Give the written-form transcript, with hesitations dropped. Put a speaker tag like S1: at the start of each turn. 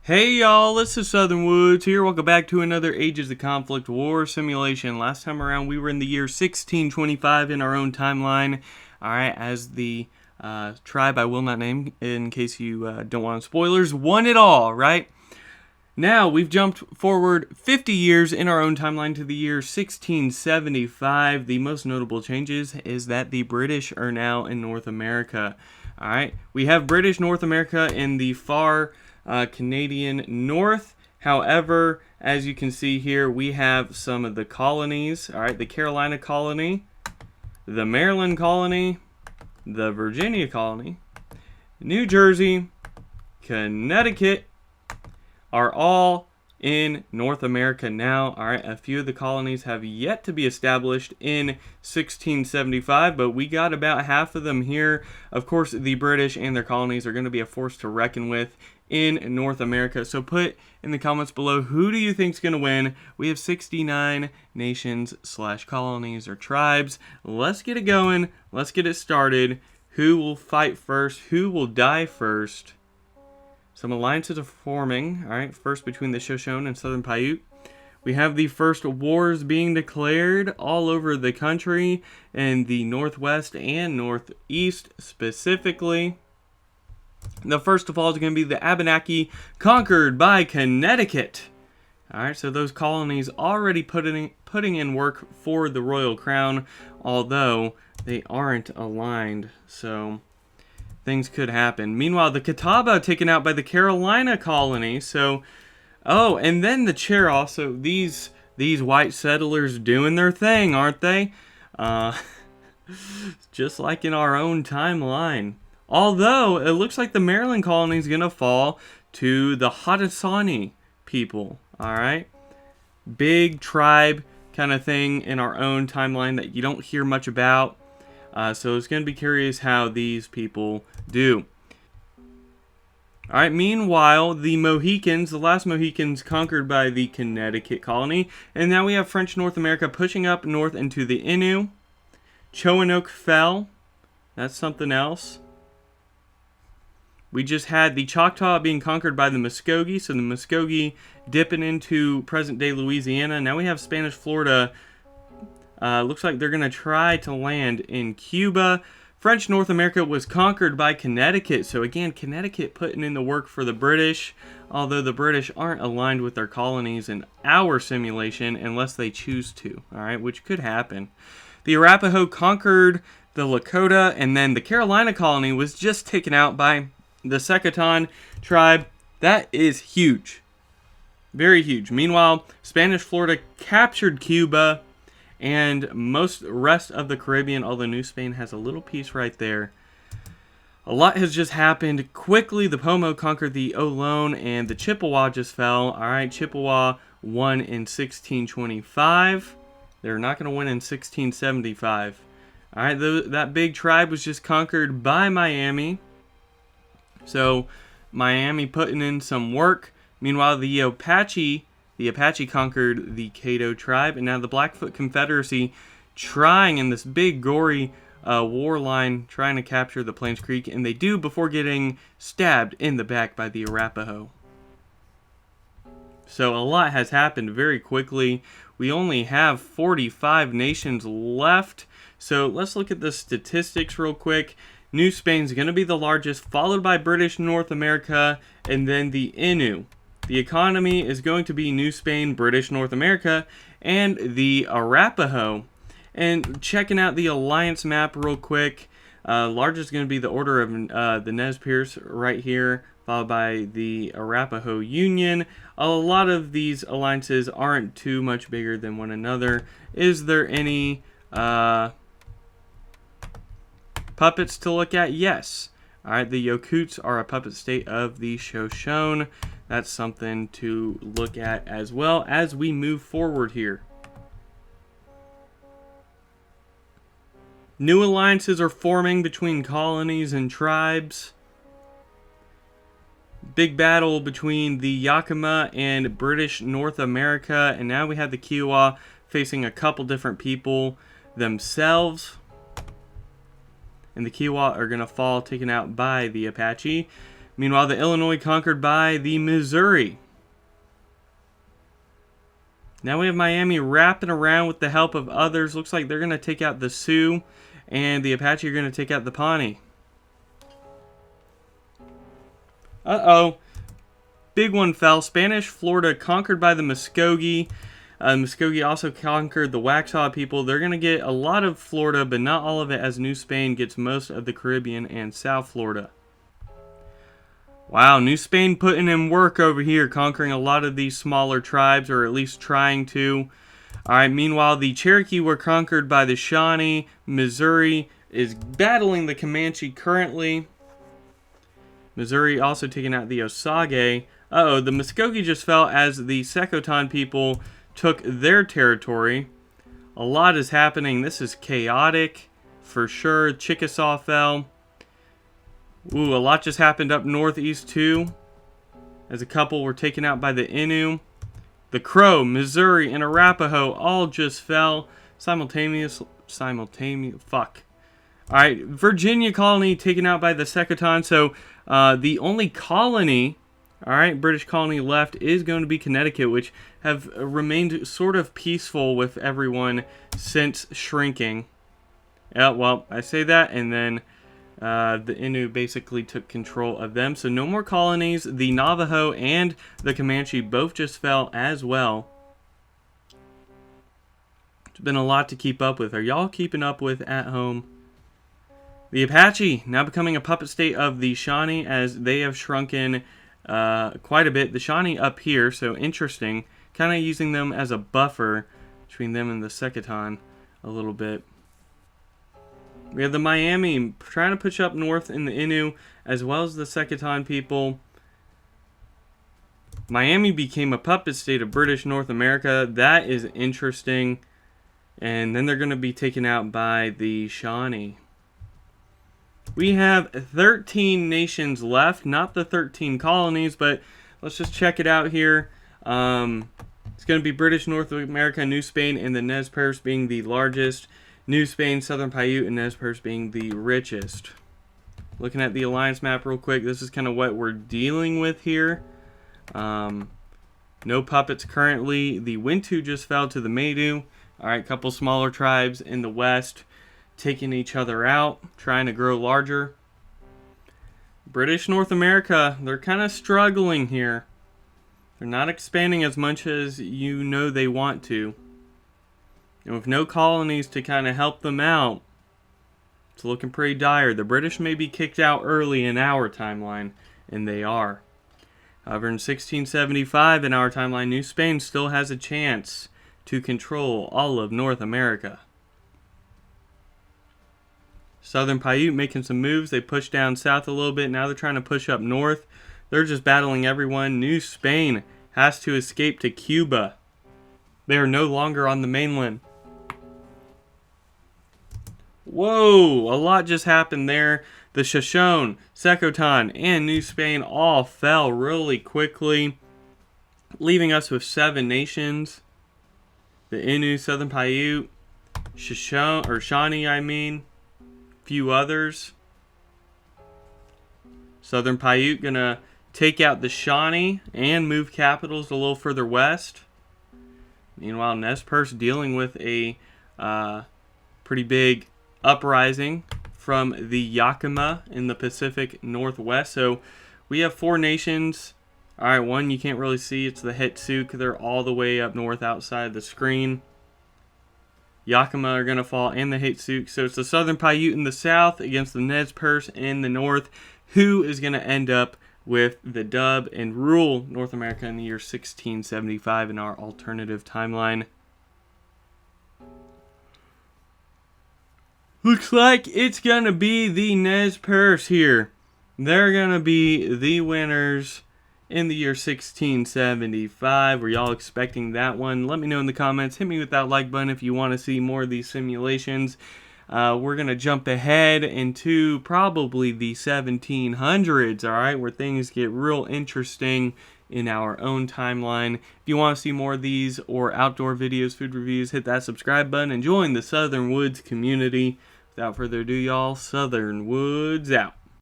S1: Hey y'all, this is Southern Woods here. Welcome back to another Ages of Conflict war simulation. Last time around we were in the year 1625 in our own timeline. Alright, as the tribe I will not name in case you don't want spoilers, won it all, right? Now we've jumped forward 50 years in our own timeline to the year 1675. The most notable changes is that the British are now in North America. Alright, we have British North America in the far Canadian North. However, as you can see here, we have some of the colonies. All right, the Carolina colony, the Maryland colony, the Virginia colony, New Jersey, Connecticut are all in North America now. All right, a few of the colonies have yet to be established in 1675, but we got about half of them here. Of course, the British and their colonies are going to be a force to reckon with in North America. So put in the comments below, who do you think is going to win? We have 69 nations / colonies or tribes. Let's get it going. Let's get it started. Who will fight first? Who will die first? Some alliances are forming. All right, first between the Shoshone and Southern Paiute. We have the first wars being declared all over the country in the Northwest and Northeast specifically. The first of all is going to be the Abenaki, conquered by Connecticut. Alright, so those colonies already putting in work for the Royal Crown, although they aren't aligned, so things could happen. Meanwhile, the Catawba taken out by the Carolina colony, so... Oh, and then the Cherokee, so these white settlers doing their thing, aren't they? Just like in our own timeline. Although, it looks like the Maryland colony is going to fall to the Haudenosaunee people, alright? Big tribe kind of thing in our own timeline that you don't hear much about. So it's going to be curious how these people do. Alright, meanwhile, the Mohicans, the last Mohicans conquered by the Connecticut colony. And now we have French North America pushing up north into the Innu. Choanoke fell. That's something else. We just had the Choctaw being conquered by the Muskogee, so the Muskogee dipping into present-day Louisiana. Now we have Spanish Florida. Looks like they're going to try to land in Cuba. French North America was conquered by Connecticut, so again, Connecticut putting in the work for the British, although the British aren't aligned with their colonies in our simulation unless they choose to, alright, which could happen. The Arapaho conquered the Lakota, and then the Carolina colony was just taken out by the Secotón tribe. That is huge. Very huge. Meanwhile, Spanish Florida captured Cuba and most rest of the Caribbean, although New Spain has a little piece right there. A lot has just happened quickly. The Pomo conquered the Ohlone and the Chippewa just fell. Alright, Chippewa won in 1625. They're not going to win in 1675. Alright, that big tribe was just conquered by Miami. So, Miami putting in some work. Meanwhile, the Apache conquered the Caddo tribe. And now the Blackfoot Confederacy trying in this big, gory war line, trying to capture the Plains Creek. And they do before getting stabbed in the back by the Arapaho. So, a lot has happened very quickly. We only have 45 nations left. So, let's look at the statistics real quick. New Spain's going to be the largest, followed by British North America, and then the Innu. The economy is going to be New Spain, British North America, and the Arapaho. And checking out the alliance map real quick, largest is going to be the Order of the Nez Perce right here, followed by the Arapaho Union. A lot of these alliances aren't too much bigger than one another. Is there any... puppets to look at? Yes. Alright, the Yokuts are a puppet state of the Shoshone. That's something to look at as well as we move forward here. New alliances are forming between colonies and tribes. Big battle between the Yakima and British North America. And now we have the Kiowa facing a couple different people themselves. And the Kiowa are going to fall, taken out by the Apache. Meanwhile, the Illinois conquered by the Missouri. Now we have Miami wrapping around with the help of others. Looks like they're going to take out the Sioux, and the Apache are going to take out the Pawnee. Uh-oh. Big one fell. Spanish Florida conquered by the Muskogee. Muskogee also conquered the Waxhaw people. They're going to get a lot of Florida, but not all of it, as New Spain gets most of the Caribbean and South Florida. Wow, New Spain putting in work over here, conquering a lot of these smaller tribes, or at least trying to. Alright, meanwhile, the Cherokee were conquered by the Shawnee. Missouri is battling the Comanche currently. Missouri also taking out the Osage. Uh-oh, the Muskogee just fell as the Secotan people took their territory. A lot is happening. This is chaotic, for sure. Chickasaw fell. Ooh, a lot just happened up northeast too, as a couple were taken out by the Innu. The Crow, Missouri, and Arapaho all just fell simultaneous. Fuck. All right, Virginia colony taken out by the Secotan. So the only colony, all right, British colony left is going to be Connecticut, which have remained sort of peaceful with everyone since shrinking. Yeah, well, I say that, and then the Innu basically took control of them. So no more colonies. The Navajo and the Comanche both just fell as well. It's been a lot to keep up with. Are y'all keeping up with at home? The Apache now becoming a puppet state of the Shawnee, as they have shrunken quite a bit. The Shawnee up here, so interesting. Kind of using them as a buffer between them and the Secotan a little bit. We have the Miami trying to push up north in the Innu, as well as the Secotan people. Miami became a puppet state of British North America. That is interesting. And then they're going to be taken out by the Shawnee. We have 13 nations left, not the 13 colonies, but let's just check it out here. It's going to be British North America, New Spain, and the Nez Perce being the largest. New Spain, Southern Paiute, and Nez Perce being the richest. Looking at the alliance map real quick, this is kind of what we're dealing with here. No puppets currently. The Wintu just fell to the Maidu. Alright, couple smaller tribes in the west taking each other out, trying to grow larger. British North America, they're kind of struggling here. They're not expanding as much as you know they want to. And with no colonies to kind of help them out, it's looking pretty dire. The British may be kicked out early in our timeline, and they are. However, in 1675, in our timeline, New Spain still has a chance to control all of North America. Southern Paiute making some moves. They pushed down south a little bit. Now they're trying to push up north. They're just battling everyone. New Spain has to escape to Cuba. They are no longer on the mainland. Whoa, a lot just happened there. The Shoshone, Secotan, and New Spain all fell really quickly, leaving us with 7 nations. The Innu, Southern Paiute, Shoshone, or Shawnee, few others. Southern Paiute gonna take out the Shawnee and move capitals a little further west. Meanwhile, Nez Perce dealing with a pretty big uprising from the Yakima in the Pacific Northwest. So we have 4 nations. Alright, one you can't really see. It's the Hetsuk. They're all the way up north outside the screen. Yakima are going to fall, and the Hetsuk. So it's the Southern Paiute in the south against the Nez Perce in the north. Who is going to end up with the dub and rule North America in the year 1675 in our alternative timeline? Looks like it's going to be the Nez Perce here. They're going to be the winners in the year 1675. Were y'all expecting that one? Let me know in the comments. Hit me with that like button if you want to see more of these simulations. We're going to jump ahead into probably the 1700s, alright, where things get real interesting in our own timeline. If you want to see more of these or outdoor videos, food reviews, hit that subscribe button and join the Southern Woods community. Without further ado, y'all, Southern Woods out.